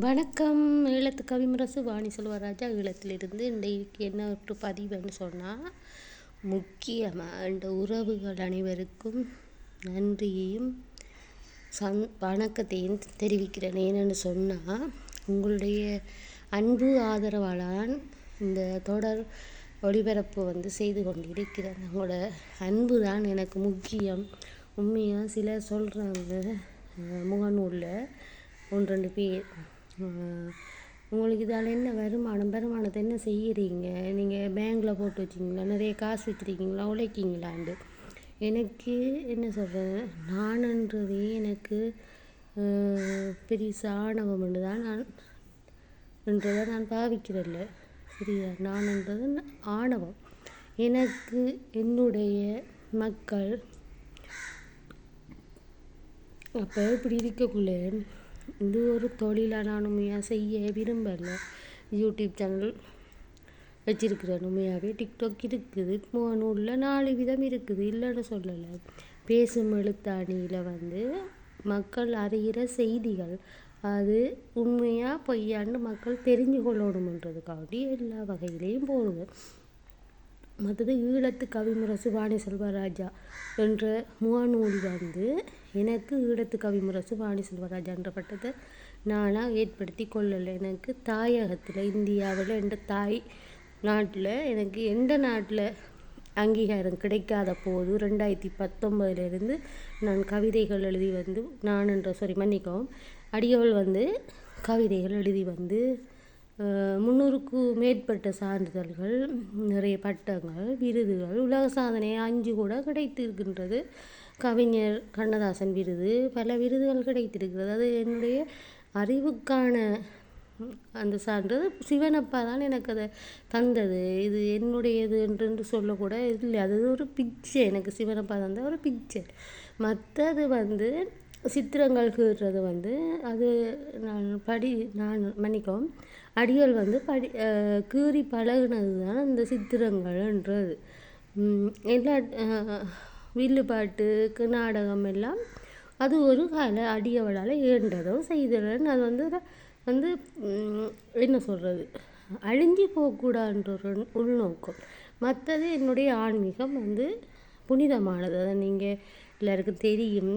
வணக்கம். ஈழத்து கவிமுரசு வாணி செல்வராஜா ஈழத்திலிருந்து இன்றைக்கு என்ன ஒரு பதிவுன்னு சொன்னால், முக்கியமாக இந்த உறவுகள் அனைவருக்கும் நன்றியையும் வணக்கத்தையும் தெரிவிக்கிறேன். ஏன்னு சொன்னால், உங்களுடைய அன்பு ஆதரவாளான் இந்த தொடர் ஒளிபரப்பு செய்து கொண்டிருக்கிறேன். உங்களோட அன்பு தான் எனக்கு முக்கியம். உண்மையாக சிலர் சொல்கிறாங்க, முகநூலில் 1-2 பேர், உங்களுக்கு இதால் என்ன வருமானத்தை என்ன செய்கிறீங்க, நீங்கள் பேங்கில் போட்டு வச்சிங்களா, நிறைய காசு வச்சுருக்கீங்களா, உழைக்கிங்களாண்டு. எனக்கு என்ன சொல்கிறது, நான்ன்றதே எனக்கு பெரிய ஆணவம் தான் நான் பாவிக்கிறதில்ல. சரியா, நான்ன்றது ஆணவம். எனக்கு என்னுடைய மக்கள் அப்போ இப்படி இருக்கக்குள்ளே இது ஒரு தொழிலாக நான் உண்மையாக செய்ய விரும்பலை. யூடியூப் சேனல் வச்சுருக்கிறேன். உண்மையாகவே டிக்டாக் இருக்குது, முகநூலில் 4 விதம் இருக்குது, இல்லைன்னு சொல்லலை. பேசும் எழுத்தாணியில் மக்கள் அறிகிற செய்திகள் அது உண்மையாக பொய்யான்னு மக்கள் தெரிஞ்சு கொள்ளணுமன்றதுக்காண்டி எல்லா வகையிலையும் போடுவேன். மற்றது ஈழத்து கவிமுரசு வாணி செல்வராஜா என்ற முகநூல் எனக்கு ஈழத்து கவிமுரசு வாணி செல்வராஜா என்ற பட்டத்தை நானாக ஏற்படுத்தி கொள்ளலை. எனக்கு தாயகத்தில் இந்தியாவில் எந்த தாய் நாட்டில் எனக்கு எந்த நாட்டில் அங்கீகாரம் கிடைக்காத போது 2019 நான் கவிதைகள் எழுதி மன்னிக்கவும், அடியவள் கவிதைகள் எழுதி 300க்கு மேற்பட்ட சான்றிதழ்கள், நிறைய பட்டங்கள், விருதுகள், உலக சாதனை 5 கூட கிடைத்திருக்கின்றது. கவிஞர் கண்ணதாசன் விருது, பல விருதுகள் கிடைத்திருக்கிறது. அது என்னுடைய அறிவுக்கான அந்த சான்று. சிவனப்பா தான் எனக்கு அதை தந்தது. இது என்னுடையது என்று சொல்லக்கூட இல்லை, அது ஒரு பிக்சர். எனக்கு சிவனப்பா தந்த ஒரு பிக்சர். மற்றது சித்திரங்கள் கீறுறது அது நான் மன்னிக்கவும், அடிகள் கீறி பழகினது தான் அந்த சித்திரங்கள்ன்றது. எல்லா வில்லுப்பாட்டு நாடகம் எல்லாம் அது ஒரு கால அடியவளால் ஏண்டதோ செய்தலன்னு அது என்ன சொல்கிறது, அழிஞ்சு போகக்கூடாதுன்ற ஒரு உள்நோக்கம். மற்றது என்னுடைய ஆன்மீகம் புனிதமானது. அதை நீங்கள் எல்லாருக்கும் தெரியும்.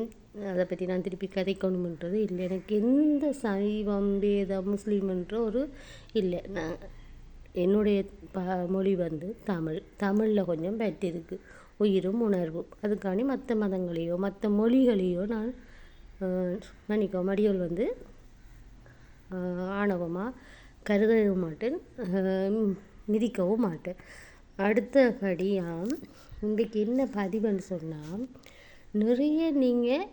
அதை பற்றி நான் திருப்பி கதைக்கணுமன்றது இல்லை. எனக்கு எந்த சைவம் வேதம் முஸ்லீம்ன்ற ஒரு இல்லை. நான் என்னுடைய மொழி தமிழில் கொஞ்சம் பற்றிருக்கு, உயிரும் உணர்வும். அதுக்காண்டி மற்ற மதங்களையோ மற்ற மொழிகளையோ நான் மன்னிக்கவும் அடியோல் ஆணவமாக கருதவும் மாட்டேன், மிதிக்கவும் மாட்டேன். அடுத்தபடியாக இன்றைக்கு என்ன பதிவுன்னு சொன்னால், நிறைய நீங்கள்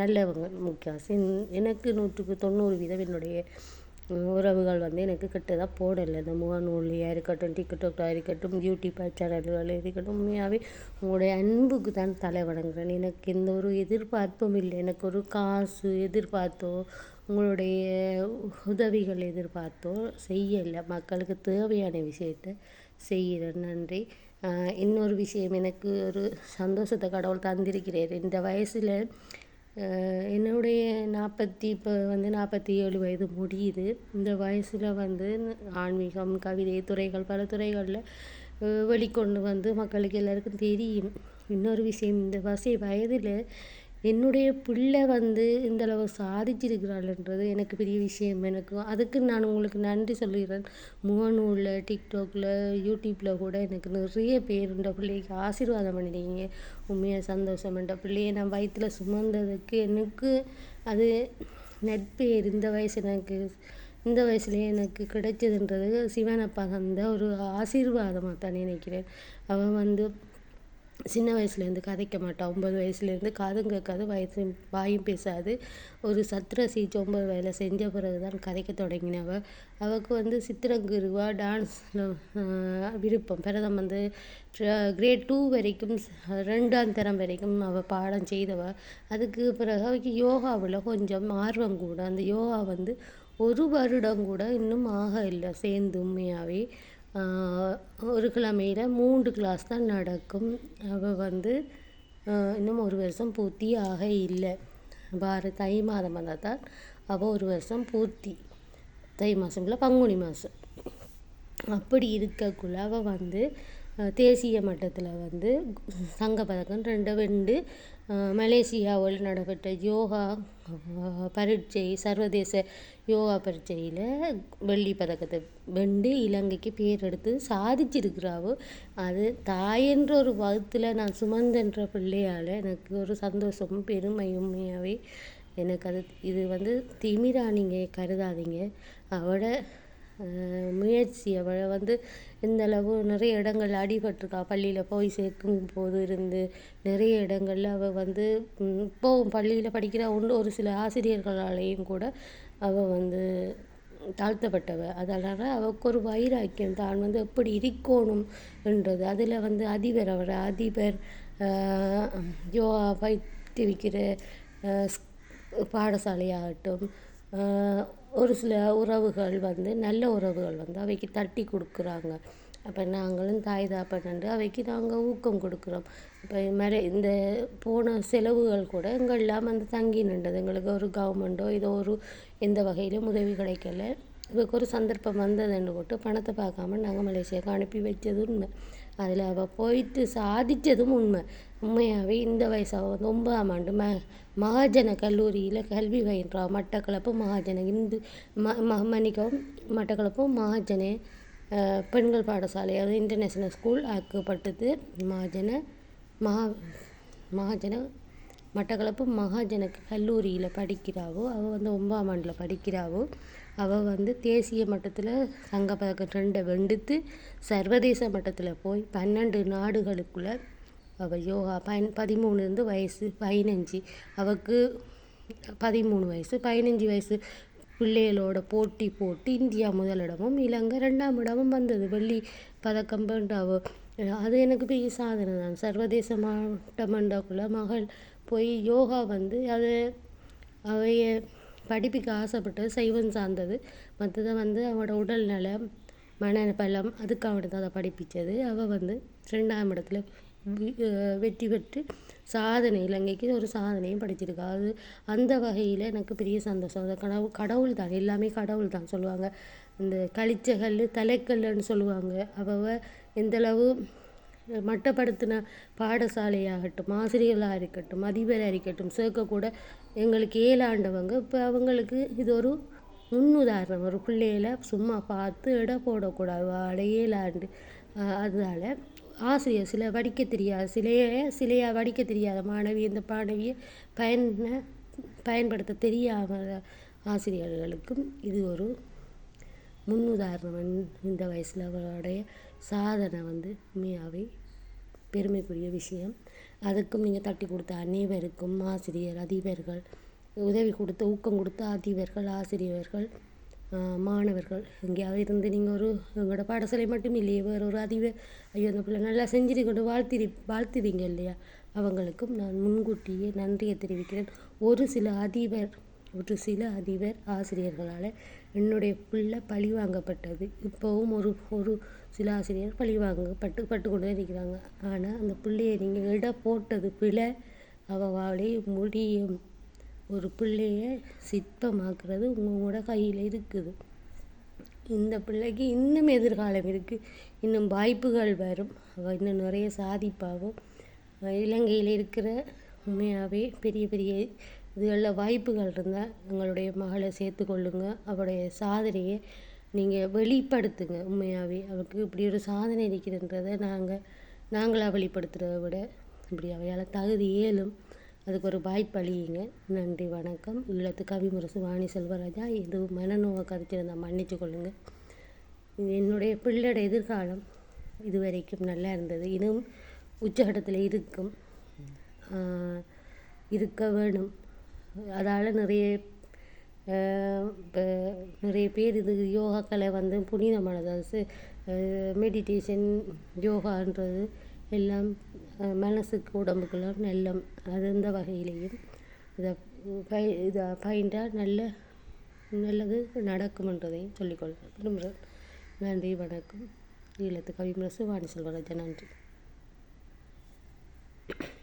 நல்லவங்க, முக்கியம் எனக்கு 100% என்னுடைய உறவுகள் எனக்கு கிட்டதாக போடலை. இந்த முகநூலியாக இருக்கட்டும், டிக்டாக்டாக இருக்கட்டும், யூடியூப் சேனல்கள் இருக்கட்டும், உண்மையாகவே உங்களுடைய அன்புக்கு தான் தலை வணங்குறேன். எனக்கு எந்த ஒரு எதிர்பார்ப்பும் இல்லை. எனக்கு ஒரு காசு எதிர்பார்த்தோ உங்களுடைய உதவிகள் எதிர்பார்த்தோ செய்யலை. மக்களுக்கு தேவையான விஷயத்தை செய்கிறேன். நன்றி. இன்னொரு விஷயம், எனக்கு ஒரு சந்தோஷத்தை கடவுள் தந்திருக்கிறார். இந்த வயசில் என்னுடைய இப்போ 47 வயது முடியுது. இந்த வயசில் ஆன்மீகம், கவிதை துறைகள், பல துறைகளில் வெளிக்கொண்டு மக்களுக்கு எல்லாருக்கும் தெரியும். இன்னொரு விஷயம், இந்த வயதில் என்னுடைய பிள்ளை இந்தளவு சாதிச்சிருக்கிறாள்ன்றது எனக்கு பெரிய விஷயம். அதுக்கு நான் உங்களுக்கு நன்றி சொல்லிடுறேன். முகநூலில், டிக்டாக்ல, யூடியூப்பில் கூட எனக்கு நிறைய பேர் இந்த பிள்ளைக்கு ஆசீர்வாதம் பண்ணிட்டீங்க. உண்மையாக சந்தோஷம். என்ற பிள்ளையை நான் வயிற்றில் சுமந்ததுக்கு எனக்கு அது நட்பேர். இந்த வயசுலேயே எனக்கு கிடைச்சதுன்றது சிவனப்பா தந்த ஒரு ஆசீர்வாதமாக தான் நினைக்கிறேன். அவன் சின்ன வயசுலேருந்து கதைக்க மாட்டான். 9 வயசுலேருந்து காதும் கேட்காது, வாயும் பேசாது. ஒரு சத்திர சிகிச்சை 9 வயதில் செஞ்ச பிறகு தான் கதைக்க தொடங்கினவ. அவளுக்கு சித்திரங்கிருவா, டான்ஸில் விருப்பம். பிரதம் கிரேட் 2 வரைக்கும், 2ஆம் தரம் வரைக்கும் அவள் பாடம் செய்தவ. அதுக்கு பிறகு அவளுக்கு யோகாவில் கொஞ்சம் ஆர்வம் கூட. அந்த யோகா 1 வருடம் கூட இன்னும் ஆக இல்லை சேர்ந்து. உண்மையாகவே ஒரு கிழமையில் 3 கிளாஸ் தான் நடக்கும். அவள் இன்னும் 1 வருஷம் பூர்த்தி ஆக இல்லை. தை மாதம் வந்தால் தான் அவள் 1 வருஷம் பூர்த்தி. தை மாதம்ல பங்குனி மாதம். அப்படி இருக்கக்குள்ள அவள் வந்து தேசிய மட்டத்தில் வந்து தங்கப்பதக்கம் 2 வெண்டு மலேசியாவில் நடைபெற்ற யோகா பரீட்சை சர்வதேச யோகா பரீட்சையில் வெள்ளி பதக்கத்தை வெண்டு இலங்கைக்கு பேர் எடுத்து சாதிச்சிருக்கிறாவோ. அது தாயென்ற ஒரு வகுத்தில் நான் சுமந்தன்ற பிள்ளையால் எனக்கு ஒரு சந்தோஷமும் பெருமையுமையாகவே எனக்கு அது இது வந்து திமிரா நீங்கள் கருதாதீங்க. அவட முயற்சி அவளை வந்து இந்தளவு நிறைய இடங்கள் அடிபட்டிருக்கா. பள்ளியில் போய் சேர்க்கும் போது இருந்து நிறைய இடங்களில் அவள் வந்து இப்போவும் பள்ளியில் படிக்கிற ஒரு சில ஆசிரியர்களாலேயும் கூட அவள் வந்து தாழ்த்தப்பட்டவ. அதனால் அவளுக்கு ஒரு வைராக்கியம் தான் வந்து எப்படி இருக்கணும் என்றது. அதில் வந்து அதிபர் யோகா பயிற்றுவிக்கிற பாடசாலையாகட்டும் ஒரு சில உறவுகள் வந்து நல்ல உறவுகள் வந்து அவைக்கு தட்டி கொடுக்குறாங்க. அப்போ நாங்களும் தாய் தாப்பனன்று அவைக்கு நாங்கள் ஊக்கம் கொடுக்குறோம். இப்போ இந்த போன செலவுகள் கூட எங்கெல்லாம் வந்து தங்கி நின்றது. எங்களுக்கு ஒரு கவர்மெண்ட்டோ இதோ ஒரு எந்த வகையிலும் உதவி கிடைக்கல. இவருக்கு ஒரு சந்தர்ப்பம் வந்ததுன்னு போட்டு பணத்தை பார்க்காம நாங்கள் மலேசியாவுக்கு அனுப்பி வச்சது உண்மை. அதில் அவள் போயிட்டு சாதித்ததும் உண்மையாகவே இந்த வயசாக வந்து 9ஆம் ஆண்டு மகாஜன கல்லூரியில் கல்வி பயின்றா. மட்டக்களப்பு மகாஜன இந்து மன்னிக்கவும் மட்டக்களப்பு மகாஜன பெண்கள் பாடசாலை அதாவது இன்டர்நேஷ்னல் ஸ்கூல் ஆக்கப்பட்டது. மகாஜன மட்டக்களப்பு மகாஜன கல்லூரியில் படிக்கிறாவோ. அவள் வந்து 9ஆம் ஆண்டில் படிக்கிறாவோ. அவள் வந்து தேசிய மட்டத்தில் தங்கப்பதக்கம் 2 வெண்டுத்து சர்வதேச மட்டத்தில் போய் 12 நாடுகளுக்குள்ளே அவள் யோகா 13 வயசு 15 அவளுக்கு 13 வயசு 15 வயசு பிள்ளைகளோட போட்டி போட்டு இந்தியா முதலிடமும் இலங்கை 2ஆம் இடமும் வந்தது. வெள்ளி பதக்கம் வேண்டாவோ. அது எனக்கு பெரிய சாதனை தான். சர்வதேச மட்டமண்டக்குள்ளே மகள் போய் யோகா வந்து அது அவைய படிப்புக்கு ஆசைப்பட்டது சைவம் சார்ந்தது. மற்றதை வந்து அவனோட உடல் நலம் மனபலம் அதுக்கு அவனுக்கு அதை படிப்பிச்சது. அவள் வந்து 2ஆம் இடத்துல வெற்றி பெற்று சாதனை இலங்கைக்கு ஒரு சாதனையும் படிச்சிருக்கா. அது அந்த வகையில் எனக்கு பெரிய சந்தோஷம். அதை கடவுள் தான் எல்லாமே கடவுள் தான் சொல்லுவாங்க. இந்த கழிச்சகல் தலைக்கல்லுன்னு சொல்லுவாங்க. அவள் எந்தளவு மட்டப்படுத்தின பாடசாலையாகட்டும் ஆசிரியர்களாக இருக்கட்டும் அதிபராக இருக்கட்டும் சேர்க்கக்கூட எங்களுக்கு 7 ஆண்டவங்க. இப்போ அவங்களுக்கு இது ஒரு முன்னுதாரணம். ஒரு பிள்ளைகளை சும்மா பார்த்து எடை போடக்கூடாது. 7 ஆண்டு அதனால் ஆசிரியர் சில படிக்க தெரியாது சிலையாக படிக்க தெரியாத மாணவி இந்த மாணவியை பயன்படுத்த தெரியாத ஆசிரியர்களுக்கும் இது ஒரு முன்னுதாரணம். இந்த வயசில் அவளுடைய சாதனை வந்து உண்மையாகவே பெருமைக்குரிய விஷயம். அதுக்கும் நீங்கள் தட்டி கொடுத்த அனைவருக்கும் ஆசிரியர் அதிபர்கள் உதவி கொடுத்த ஊக்கம் கொடுத்த அதிபர்கள் ஆசிரியர்கள் மாணவர்கள் எங்கேயாவது இருந்து நீங்கள் ஒரு உங்களோட பாடசாலை மட்டும் இல்லையே வேறு ஒரு அதிபர் ஐயோ அந்த பிள்ளை நல்லா செஞ்சுட்டு கொண்டு வாழ்த்துவீங்க இல்லையா. அவங்களுக்கும் நான் முன்கூட்டியே நன்றியை தெரிவிக்கிறேன். ஒரு சில அதிபர் ஆசிரியர்களால் என்னுடைய பிள்ளை பழி வாங்கப்பட்டது. இப்போவும் ஒரு சில ஆசிரியர் பழி பட்டு கொண்டு இருக்கிறாங்க. ஆனால் அந்த பிள்ளையை நீங்கள் எடை போட்டது பிள்ளை அவளே முடியும். ஒரு பிள்ளைய சிற்பமாக்குறது உங்களோட கையில் இருக்குது. இந்த பிள்ளைக்கு இன்னும் எதிர்காலம் இருக்குது. இன்னும் வாய்ப்புகள் வரும். அவள் இன்னும் நிறைய சாதிப்பாவும். இலங்கையில் இருக்கிற உண்மையாகவே பெரிய இதுகளில் வாய்ப்புகள் இருந்தால் எங்களுடைய மகளை சேர்த்துக்கொள்ளுங்க. அவளுடைய சாதனையை நீங்கள் வெளிப்படுத்துங்க. உண்மையாகவே அவளுக்கு இப்படி ஒரு சாதனை இருக்கிறன்றதை நாங்களாக வெளிப்படுத்துகிறத விட இப்படி அவையால் தகுதி ஏலும். அதுக்கு ஒரு வாய்ப்பு அளியுங்க. நன்றி வணக்கம். ஈழத்து கவிமுரசு வாணி செல்வராஜா. இது மனநோவை கருத்திருந்தால் மன்னித்து கொள்ளுங்கள். என்னுடைய பிள்ளையோட எதிர்காலம் இதுவரைக்கும் நல்லா இருந்தது. இன்னும் உச்சகட்டத்தில் இருக்க வேணும். அதால் நிறைய பேர் இது யோகாக்களை வந்து புனிதமானது. மெடிடேஷன் யோகான்றது எல்லாம் மனசுக்கு உடம்புக்கெல்லாம் நல்லம். அது இந்த வகையிலையும் இதை பயின்றால் நல்லது நடக்கும்ன்றதையும் சொல்லிக்கொள்ள விரும்புகிறேன். நன்றி வணக்கம். ஈழத்து கவிமுரசு வாணி செல்வராஜா. நன்றி.